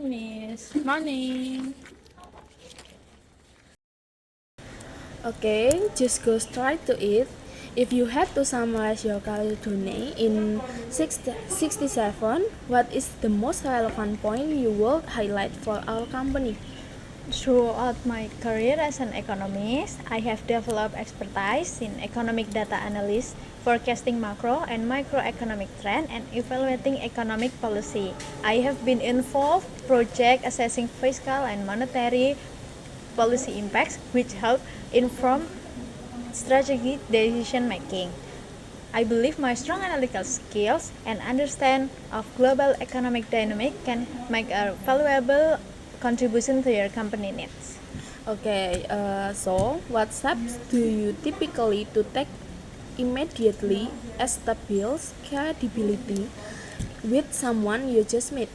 Miss. Morning. Okay, just go straight to it. If you had to summarize your career journey in 67, what is the most relevant point you will highlight for our company? Throughout my career as an economist, I have developed expertise in economic data analysis, forecasting macro and microeconomic trend, and evaluating economic policy. I have been involved project assessing fiscal and monetary policy impacts, which help inform strategic decision making. I believe my strong analytical skills and understanding of global economic dynamic can make a valuable contribution to your company needs. Okay, so what steps do you typically to take immediately establish credibility with someone you just met?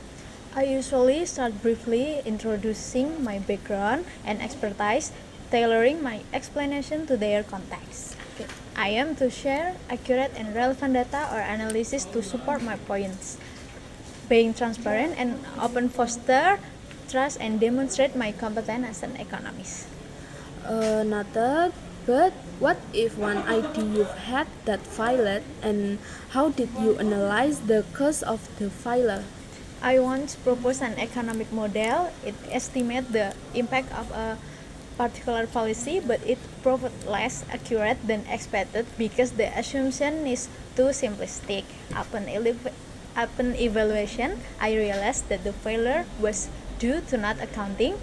I usually start briefly introducing my background and expertise, tailoring my explanation to their context. I am to share accurate and relevant data or analysis to support my points. Being transparent and open foster trust and demonstrate my competence as an economist. Noted, but what if one idea you've had that failed, and how did you analyze the cause of the failure? I once proposed an economic model. It estimates the impact of a particular policy, but it proved less accurate than expected because the assumption is too simplistic. Upon evaluation, I realized that the failure was due to not accounting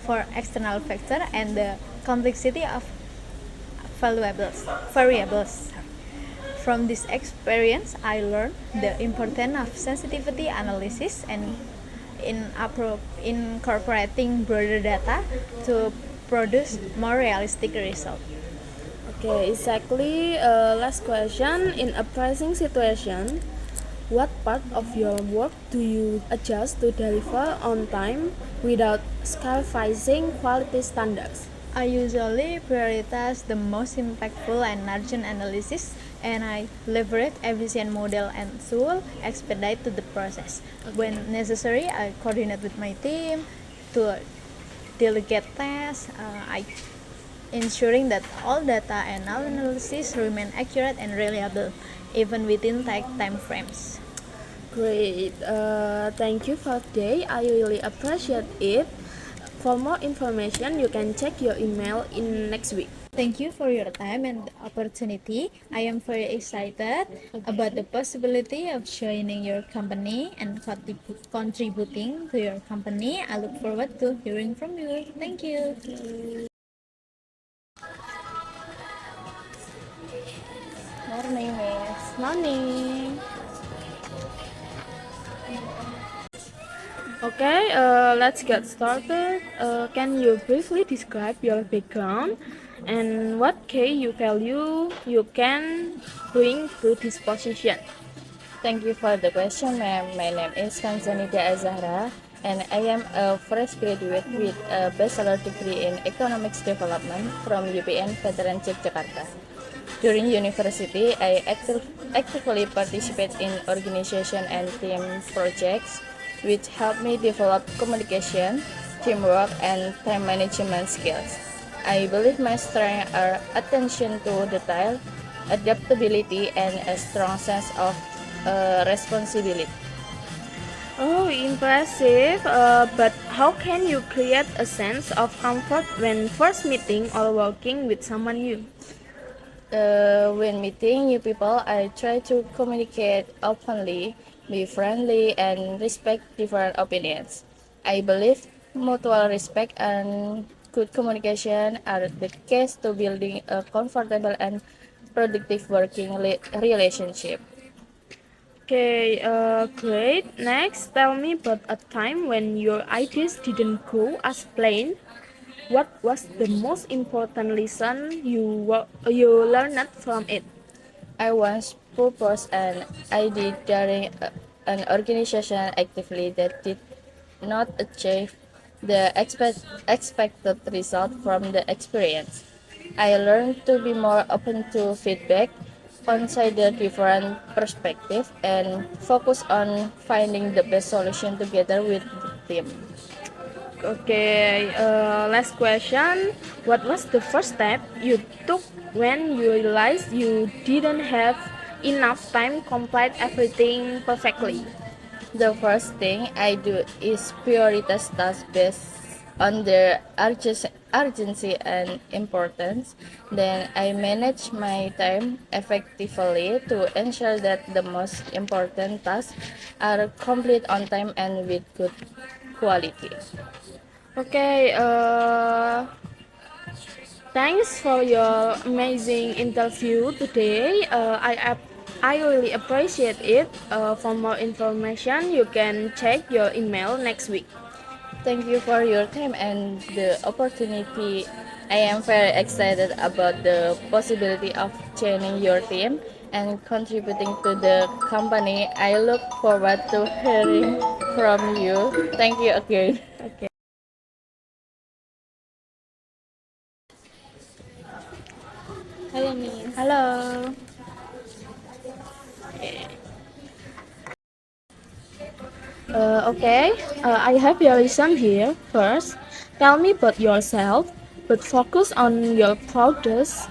for external factors and the complexity of variables. From this experience, I learned the importance of sensitivity analysis and incorporating broader data to produce more realistic results. Okay, exactly. Last question. In a pricing situation, what part of your work do you adjust to deliver on time without sacrificing quality standards? I usually prioritize the most impactful and urgent analysis, and I leverage efficient model and tool expedite to the process. When necessary, I coordinate with my team to delegate tasks. I ensuring that all data and analysis remain accurate and reliable, even within tight time frames. Great. Thank you for today. I really appreciate it. For more information, you can check your email in next week. Thank you for your time and opportunity. I am very excited about the possibility of joining your company and contributing to your company. I look forward to hearing from you. Thank you. Morning, Miss. Morning. Okay, let's get started. Can you briefly describe your background and what key you value you can bring to this position? Thank you for the question, ma'am. My name is Kanzanida Azahra, and I am a fresh graduate with a bachelor degree in economics development from UPN Veteran Jakarta. During university, I actively participate in organization and team projects, which help me develop communication, teamwork, and time management skills. I believe my strengths are attention to detail, adaptability, and a strong sense of responsibility. Oh, impressive. But how can you create a sense of comfort when first meeting or working with someone new? When meeting new people, I try to communicate openly, be friendly, and respect different opinions. I believe mutual respect and good communication are the keys to building a comfortable and productive working relationship. Okay, great. Next, tell me about a time when your ideas didn't go as planned. What was the most important lesson you learned from it? I once proposed an idea during an organization actively that did not achieve the expected result from the experience. I learned to be more open to feedback, consider different perspectives, and focus on finding the best solution together with team. Okay, last question. What was the first step you took when you realized you didn't have enough time to complete everything perfectly? The first thing I do is prioritize tasks based on their urgency and importance. Then I manage my time effectively to ensure that the most important tasks are complete on time and with good quality. Okay, thanks for your amazing interview today. I really appreciate it. For more information, you can check your email next week. Thank you for your time and the opportunity. I am very excited about the possibility of joining your team and contributing to the company. I look forward to hearing from you. Thank you again. Okay. Hello, Miss. Hello. Okay, I have your listen here. First, tell me about yourself, but focus on your proudest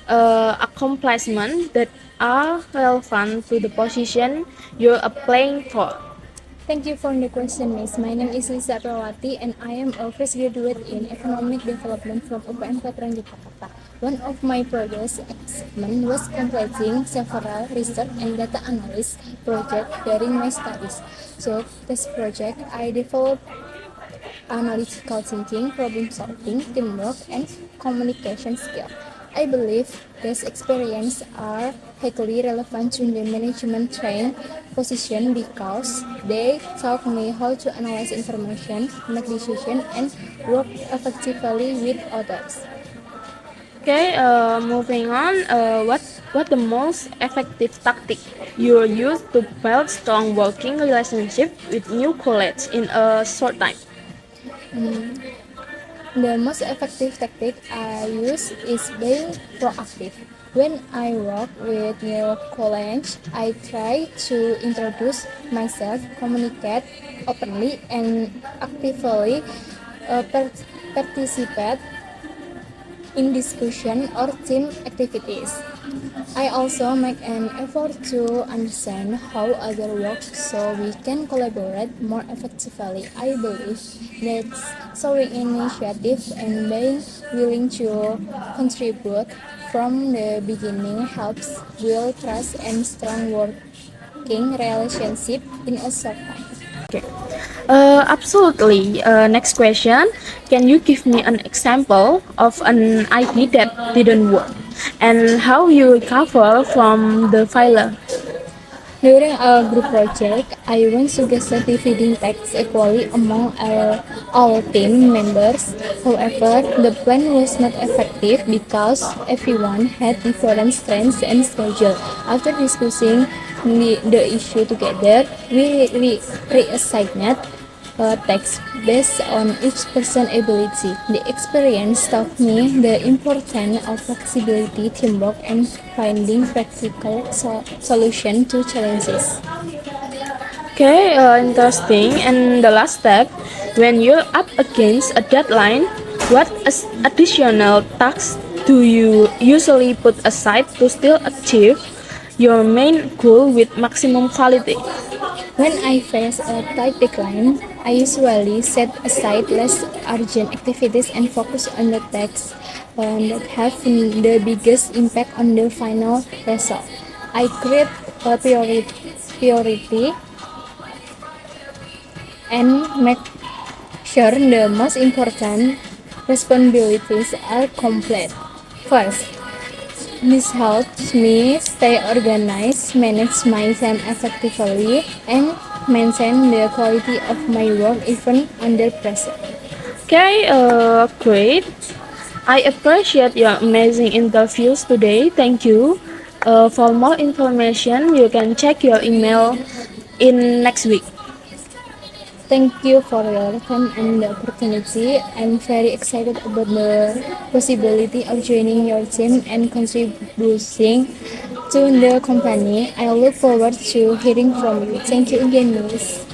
accomplishments that are relevant to the position you're applying for. Thank you for the question, Miss. My name is Lisa Prawati and I am a fresh graduate in Economic Development from UPN Veteran Jakarta. One of my project achievement was completing several research and data analysis projects during my studies. So, this project I developed analytical thinking, problem solving, teamwork, and communication skills. I believe these experiences are highly relevant to the management trained position because they taught me how to analyze information, make decisions, and work effectively with others. Okay, moving on. What the most effective tactic you use to build strong working relationship with new colleagues in a short time? The most effective tactic I use is being proactive. When I work with new colleagues, I try to introduce myself, communicate openly, and actively participate in discussion or team activities. I also make an effort to understand how others work so we can collaborate more effectively. I believe that showing initiative and being willing to contribute from the beginning helps build trust and strong working relationship in a short time. Okay. Absolutely. Next question. Can you give me an example of an idea that didn't work and how you recover from the failure? During a group project, I once suggested dividing tasks equally among all team members. However, the plan was not effective because everyone had different strengths and schedule. After discussing the issue together, we reassigned text based on each person's ability. The experience taught me the importance of flexibility, teamwork, and finding practical solutions to challenges. Okay, interesting. And the last step, when you're up against a deadline, what additional tasks do you usually put aside to still achieve your main goal with maximum quality? When I face a tight deadline, I usually set aside less urgent activities and focus on the tasks that have the biggest impact on the final result. I create a priority and make sure the most important responsibilities are complete. First, this helps me stay organized, manage my time effectively, and maintain the quality of my work even under pressure. Okay, great. I appreciate your amazing interviews today. Thank you. For more information, you can check your email in next week. Thank you for your time and the opportunity. I'm very excited about the possibility of joining your team and contributing to the company. I look forward to hearing from you. Thank you again, Miss.